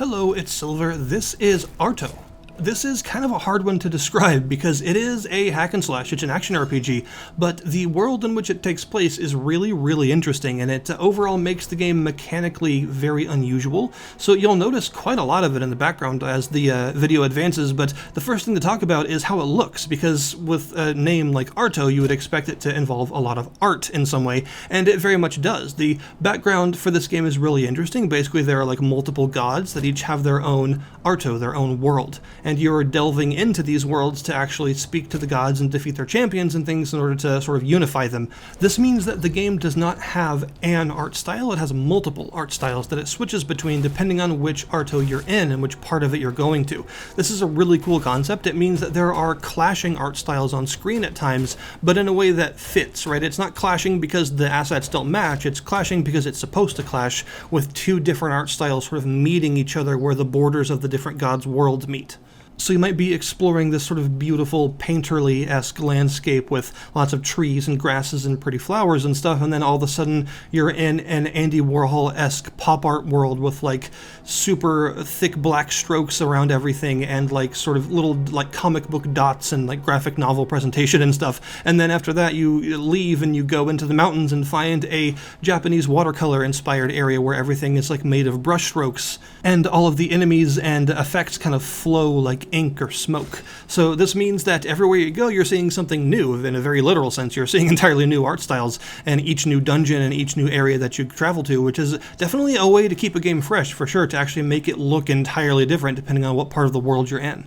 Hello, it's Silver. This is Arto. This is kind of a hard one to describe because it is a hack and slash, it's an action RPG, but the world in which it takes place is really interesting, and it overall makes the game mechanically very unusual. So you'll notice quite a lot of it in the background as the video advances, but the first thing to talk about is how it looks, because with a name like Arto, you would expect it to involve a lot of art in some way, and it very much does. The background for this game is really interesting. Basically, there are like multiple gods that each have their own Arto, their own world. And you're delving into these worlds to actually speak to the gods and defeat their champions and things in order to sort of unify them. This means that the game does not have an art style, it has multiple art styles that it switches between depending on which Arto you're in and which part of it you're going to. This is a really cool concept. It means that there are clashing art styles on screen at times, but in a way that fits, right? It's not clashing because the assets don't match, it's clashing because it's supposed to clash with two different art styles sort of meeting each other where the borders of the different gods' worlds meet. So you might be exploring this sort of beautiful painterly-esque landscape with lots of trees and grasses and pretty flowers and stuff, and then all of a sudden you're in an Andy Warhol-esque pop art world with like super thick black strokes around everything and like sort of little like comic book dots and like graphic novel presentation and stuff. And then after that you leave and you go into the mountains and find a Japanese watercolor-inspired area where everything is like made of brush strokes, and all of the enemies and effects kind of flow like ink or smoke. So this means that everywhere you go, you're seeing something new. In a very literal sense, you're seeing entirely new art styles and each new dungeon and each new area that you travel to, which is definitely a way to keep a game fresh, for sure, to actually make it look entirely different depending on what part of the world you're in.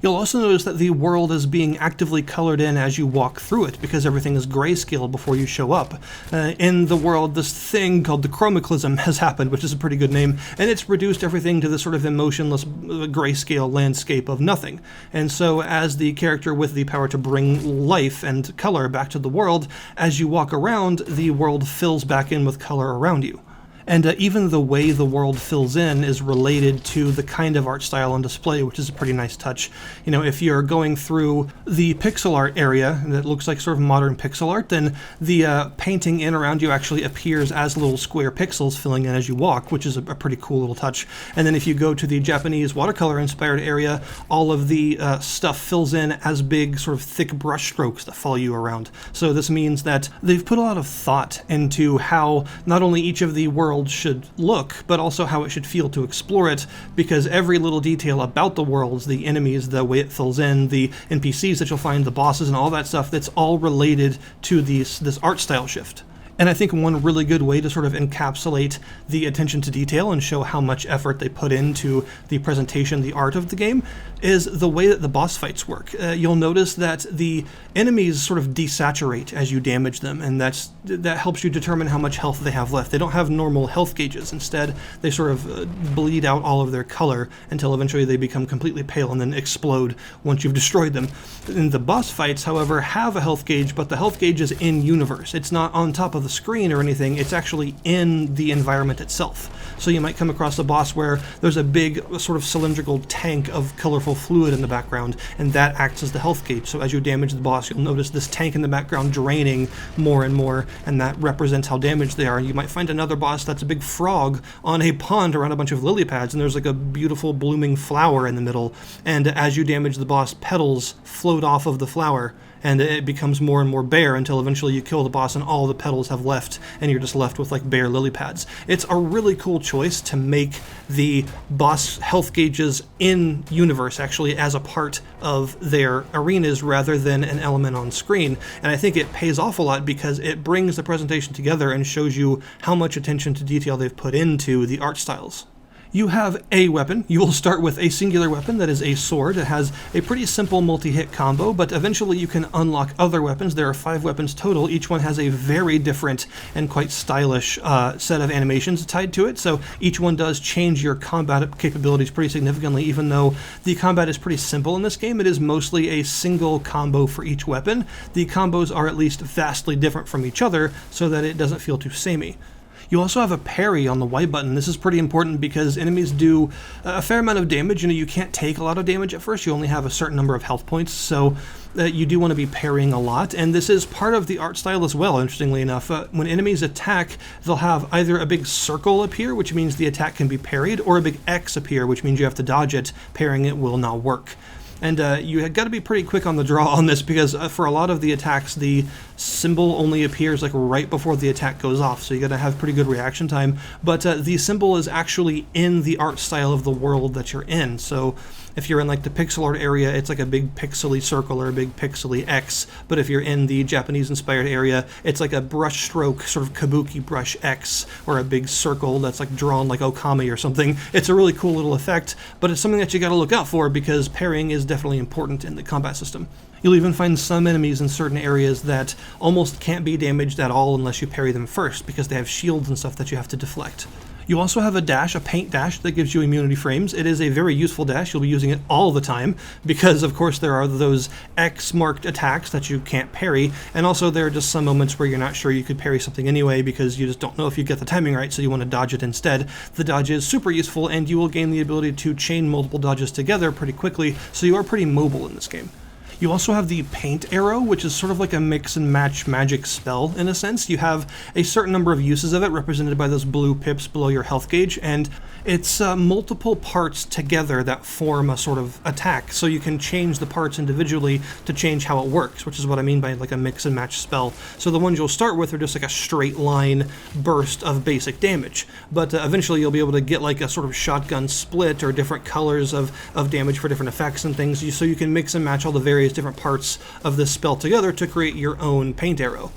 You'll also notice that the world is being actively colored in as you walk through it, because everything is grayscale before you show up. In the world, this thing called the chromaclysm has happened, which is a pretty good name, and it's reduced everything to this sort of emotionless grayscale landscape of nothing. And so as the character with the power to bring life and color back to the world, as you walk around, the world fills back in with color around you. And even the way the world fills in is related to the kind of art style on display, which is a pretty nice touch. You know, if you're going through the pixel art area that looks like sort of modern pixel art, then the painting in around you actually appears as little square pixels filling in as you walk, which is a pretty cool little touch. And then if you go to the Japanese watercolor-inspired area, all of the stuff fills in as big sort of thick brush strokes that follow you around. So this means that they've put a lot of thought into how not only each of the worlds should look, but also how it should feel to explore it, because every little detail about the worlds, the enemies, the way it fills in, the NPCs that you'll find, the bosses and all that stuff, that's all related to this art style shift. And I think one really good way to sort of encapsulate the attention to detail and show how much effort they put into the presentation, the art of the game, is the way that the boss fights work. You'll notice that the enemies sort of desaturate as you damage them, and that helps you determine how much health they have left. They don't have normal health gauges. Instead, they sort of bleed out all of their color until eventually they become completely pale and then explode once you've destroyed them. And the boss fights, however, have a health gauge, but the health gauge is in-universe. It's not on top of the screen or anything, it's actually in the environment itself. So you might come across a boss where there's a big sort of cylindrical tank of colorful fluid in the background, and that acts as the health gauge. So as you damage the boss, you'll notice this tank in the background draining more and more, and that represents how damaged they are. You might find another boss that's a big frog on a pond around a bunch of lily pads, and there's like a beautiful blooming flower in the middle, and as you damage the boss, petals float off of the flower, and it becomes more and more bare until eventually you kill the boss and all the petals have left and you're just left with like bare lily pads. It's a really cool choice to make the boss health gauges in universe actually as a part of their arenas rather than an element on screen. And I think it pays off a lot because it brings the presentation together and shows you how much attention to detail they've put into the art styles. You have a weapon. You will start with a singular weapon that is a sword. It has a pretty simple multi-hit combo, but eventually you can unlock other weapons. There are 5 weapons total. Each one has a very different and quite stylish set of animations tied to it, so each one does change your combat capabilities pretty significantly. Even though the combat is pretty simple in this game, it is mostly a single combo for each weapon. The combos are at least vastly different from each other so that it doesn't feel too samey. You also have a parry on the Y button. This is pretty important because enemies do a fair amount of damage. You know, you can't take a lot of damage at first. You only have a certain number of health points, so you do want to be parrying a lot. And this is part of the art style as well, interestingly enough. When enemies attack, they'll have either a big circle appear, which means the attack can be parried, or a big X appear, which means you have to dodge it. Parrying it will not work. And you got to be pretty quick on the draw on this because for a lot of the attacks, the symbol only appears like right before the attack goes off, so you got to have pretty good reaction time. But the symbol is actually in the art style of the world that you're in. So if you're in like the pixel art area, it's like a big pixely circle or a big pixely X. But if you're in the Japanese-inspired area, it's like a brush stroke, sort of kabuki brush X, or a big circle that's like drawn like okami or something. It's a really cool little effect, but it's something that you got to look out for because parrying is definitely important in the combat system. You'll even find some enemies in certain areas that almost can't be damaged at all unless you parry them first, because they have shields and stuff that you have to deflect. You also have a dash, a paint dash, that gives you immunity frames. It is a very useful dash. You'll be using it all the time because, of course, there are those X-marked attacks that you can't parry, and also there are just some moments where you're not sure you could parry something anyway because you just don't know if you get the timing right, so you want to dodge it instead. The dodge is super useful, and you will gain the ability to chain multiple dodges together pretty quickly, so you are pretty mobile in this game. You also have the paint arrow, which is sort of like a mix and match magic spell in a sense. You have a certain number of uses of it represented by those blue pips below your health gauge, and it's multiple parts together that form a sort of attack, so you can change the parts individually to change how it works, which is what I mean by like a mix and match spell. So the ones you'll start with are just like a straight line burst of basic damage, but eventually you'll be able to get like a sort of shotgun split or different colors of damage for different effects and things, so you can mix and match all the various different parts of this spell together to create your own paint arrow.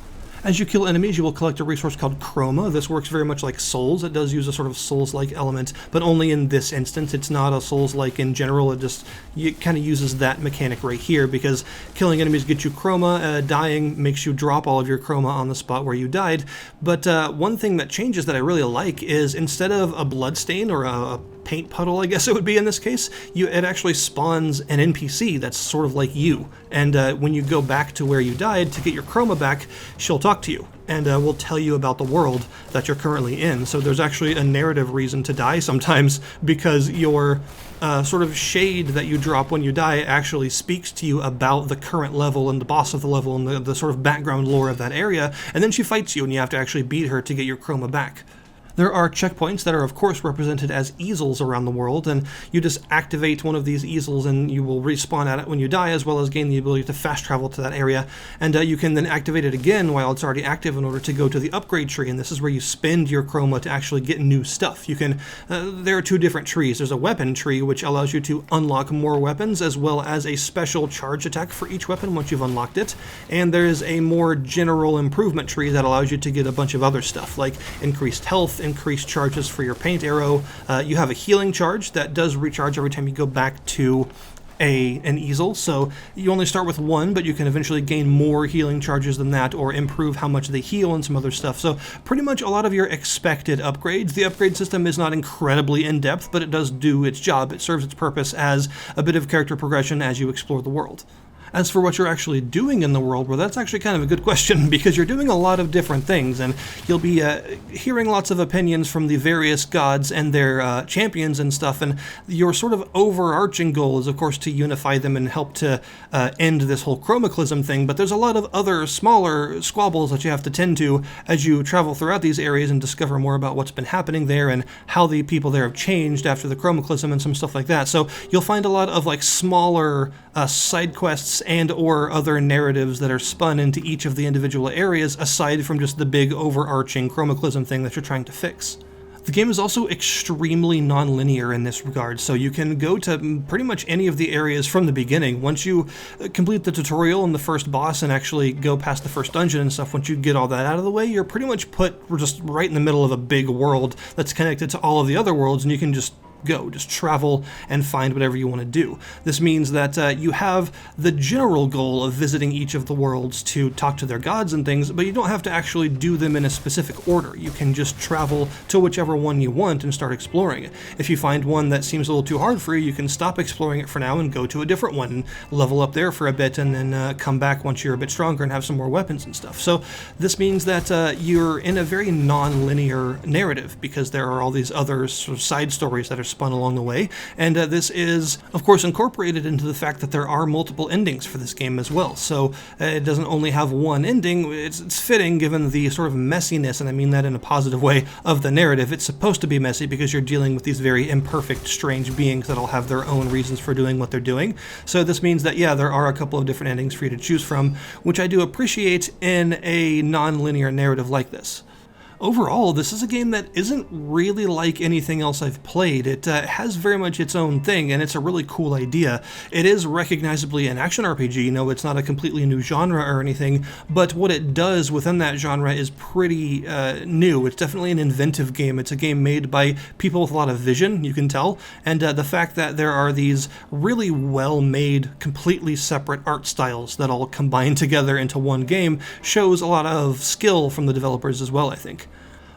As you kill enemies, you will collect a resource called Chroma. This works very much like Souls. It does use a sort of Souls-like element, but only in this instance. It's not a Souls-like in general. It kind of uses that mechanic right here because killing enemies gets you Chroma. Dying makes you drop all of your Chroma on the spot where you died. But one thing that changes that I really like is instead of a bloodstain or a paint puddle, I guess it would be in this case, it actually spawns an NPC that's sort of like you. And when you go back to where you died to get your Chroma back, she'll talk to you and will tell you about the world that you're currently in. So there's actually a narrative reason to die sometimes because your sort of shade that you drop when you die actually speaks to you about the current level and the boss of the level and the sort of background lore of that area, and then she fights you and you have to actually beat her to get your Chroma back. There are checkpoints that are of course represented as easels around the world, and you just activate one of these easels and you will respawn at it when you die, as well as gain the ability to fast travel to that area. And you can then activate it again while it's already active in order to go to the upgrade tree, and this is where you spend your Chroma to actually get new stuff. You can, there are two different trees. There's a weapon tree, which allows you to unlock more weapons, as well as a special charge attack for each weapon once you've unlocked it. And there's a more general improvement tree that allows you to get a bunch of other stuff, like increased health, increased charges for your paint arrow. You have a healing charge that does recharge every time you go back to an easel, so you only start with one, but you can eventually gain more healing charges than that, or improve how much they heal and some other stuff. So pretty much a lot of your expected upgrades. The upgrade system is not incredibly in-depth, but it does do its job. It serves its purpose as a bit of character progression as you explore the world. As for what you're actually doing in the world, well, that's actually kind of a good question because you're doing a lot of different things, and you'll be hearing lots of opinions from the various gods and their champions and stuff, and your sort of overarching goal is, of course, to unify them and help to end this whole chromaclysm thing, but there's a lot of other smaller squabbles that you have to tend to as you travel throughout these areas and discover more about what's been happening there and how the people there have changed after the chromaclysm and some stuff like that. So you'll find a lot of like smaller side quests and or other narratives that are spun into each of the individual areas aside from just the big overarching chromaclysm thing that you're trying to fix. The game is also extremely non-linear in this regard, so you can go to pretty much any of the areas from the beginning. Once you complete the tutorial and the first boss and actually go past the first dungeon and stuff, once you get all that out of the way, you're pretty much put just right in the middle of a big world that's connected to all of the other worlds, and you can just go. Just travel and find whatever you want to do. This means that you have the general goal of visiting each of the worlds to talk to their gods and things, but you don't have to actually do them in a specific order. You can just travel to whichever one you want and start exploring it. If you find one that seems a little too hard for you, you can stop exploring it for now and go to a different one and level up there for a bit, and then come back once you're a bit stronger and have some more weapons and stuff. So this means that you're in a very non-linear narrative, because there are all these other sort of side stories that are spun along the way, and this is of course incorporated into the fact that there are multiple endings for this game as well. So it doesn't only have one ending. It's fitting given the sort of messiness, and I mean that in a positive way, of the narrative. It's supposed to be messy because you're dealing with these very imperfect, strange beings that all have their own reasons for doing what they're doing. So this means that, yeah, there are a couple of different endings for you to choose from, which I do appreciate in a non-linear narrative like this. Overall, this is a game that isn't really like anything else I've played. It has very much its own thing, and it's a really cool idea. It is recognizably an action RPG. You know, it's not a completely new genre or anything, but what it does within that genre is pretty new. It's definitely an inventive game. It's a game made by people with a lot of vision, you can tell, and the fact that there are these really well-made, completely separate art styles that all combine together into one game shows a lot of skill from the developers as well, I think.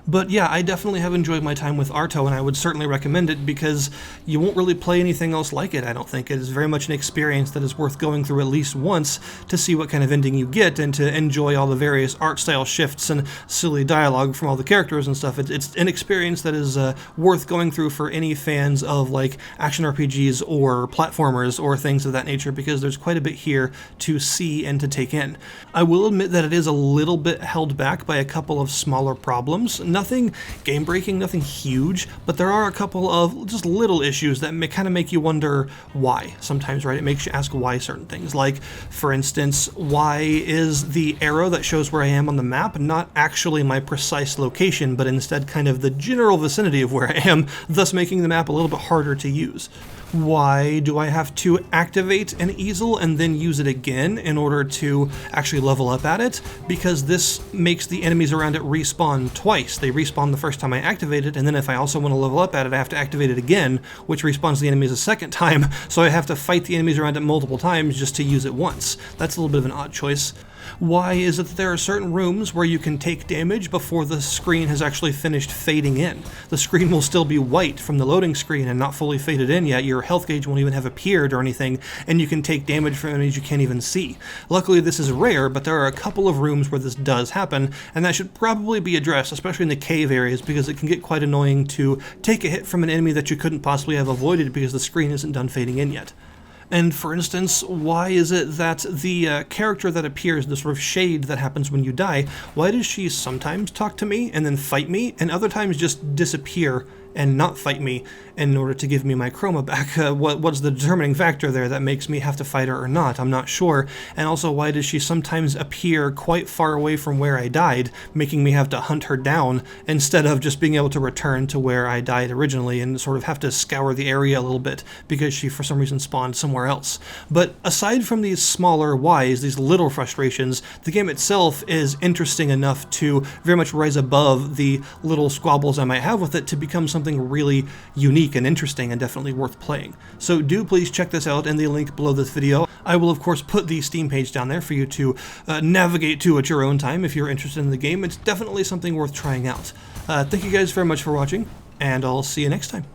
But yeah, I definitely have enjoyed my time with Arto, and I would certainly recommend it because you won't really play anything else like it, I don't think. It is very much an experience that is worth going through at least once to see what kind of ending you get and to enjoy all the various art style shifts and silly dialogue from all the characters and stuff. It's an experience that is worth going through for any fans of like action RPGs or platformers or things of that nature, because there's quite a bit here to see and to take in. I will admit that it is a little bit held back by a couple of smaller problems. Nothing game-breaking, nothing huge, but there are a couple of just little issues that kind of make you wonder why. Sometimes, right, it makes you ask why certain things. Like, for instance, why is the arrow that shows where I am on the map not actually my precise location, but instead kind of the general vicinity of where I am, thus making the map a little bit harder to use? Why do I have to activate an easel and then use it again in order to actually level up at it? Because this makes the enemies around it respawn twice. They respawn the first time I activate it, and then if I also want to level up at it, I have to activate it again, which respawns the enemies a second time, so I have to fight the enemies around it multiple times just to use it once. That's a little bit of an odd choice. Why is it that there are certain rooms where you can take damage before the screen has actually finished fading in? The screen will still be white from the loading screen and not fully faded in yet. Your health gauge won't even have appeared or anything, and you can take damage from enemies you can't even see. Luckily, this is rare, but there are a couple of rooms where this does happen, and that should probably be addressed, especially in the cave areas, because it can get quite annoying to take a hit from an enemy that you couldn't possibly have avoided because the screen isn't done fading in yet. And for instance, why is it that the character that appears, the sort of shade that happens when you die, why does she sometimes talk to me and then fight me, and other times just disappear and not fight me in order to give me my chroma back? What's the determining factor there that makes me have to fight her or not? I'm not sure. And also, why does she sometimes appear quite far away from where I died, making me have to hunt her down instead of just being able to return to where I died originally and sort of have to scour the area a little bit because she for some reason spawned somewhere else? But aside from these smaller whys, these little frustrations, the game itself is interesting enough to very much rise above the little squabbles I might have with it to become something really unique and interesting and definitely worth playing. So do please check this out in the link below this video. I will of course put the Steam page down there for you to navigate to at your own time if you're interested in the game. It's definitely something worth trying out. Thank you guys very much for watching, and I'll see you next time.